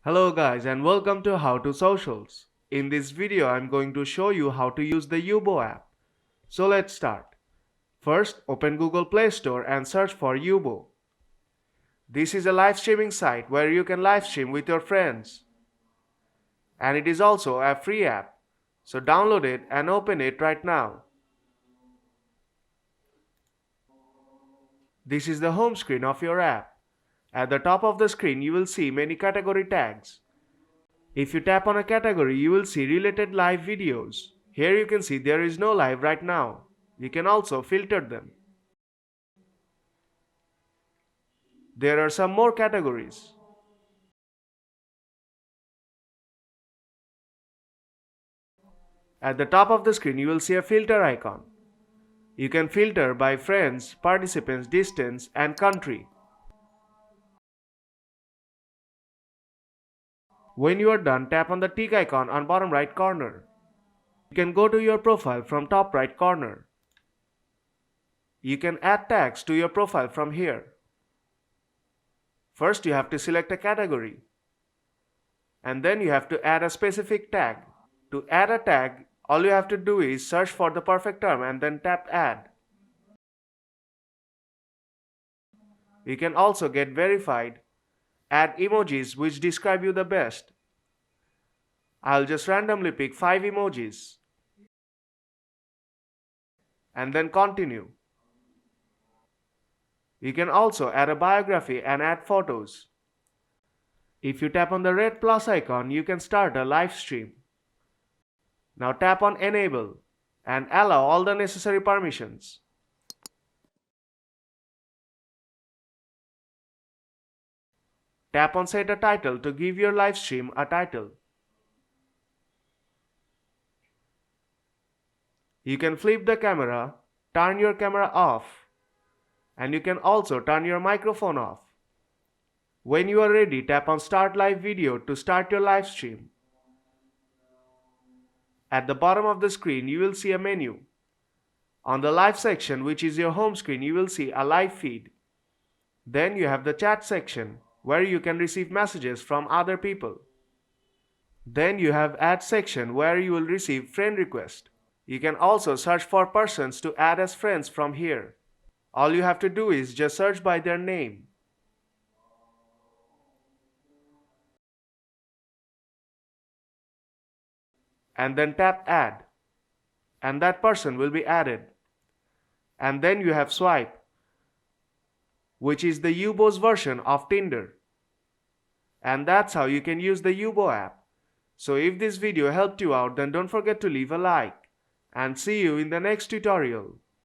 Hello guys and welcome to How to Socials. In this video I'm going to show you how to use the Yubo app. So let's start. First open Google Play Store and search for Yubo. This is a live streaming site where you can live stream with your friends. And it is also a free app. So download it and open it right now. This is the home screen of your app. At the top of the screen you will see many category tags. If you tap on a category, you will see related live videos. Here you can see there is no live right now. You can also filter them. There are some more categories. At the top of the screen, you will see a filter icon. You can filter by friends, participants, distance, and country. When you are done, tap on the tick icon on bottom right corner. You can go to your profile from top right corner. You can add tags to your profile from here. First you have to select a category. And then you have to add a specific tag. To add a tag, all you have to do is search for the perfect term and then tap add. You can also get verified. Add emojis which describe you the best. I'll just randomly pick 5 emojis. And then continue. You can also add a biography and add photos. If you tap on the red plus icon, you can start a live stream. Now tap on enable and allow all the necessary permissions. Tap on set a title to give your live stream a title. You can flip the camera, turn your camera off, and you can also turn your microphone off. When you are ready, tap on Start Live Video to start your live stream. At the bottom of the screen, you will see a menu. On the live section, which is your home screen, you will see a live feed. Then you have the chat section, where you can receive messages from other people. Then you have add section, where you will receive friend request. You can also search for persons to add as friends from here. All you have to do is just search by their name. And then tap add. And that person will be added. And then you have swipe, which is the Yubo's version of Tinder. And that's how you can use the Yubo app. So if this video helped you out, then don't forget to leave a like. And see you in the next tutorial.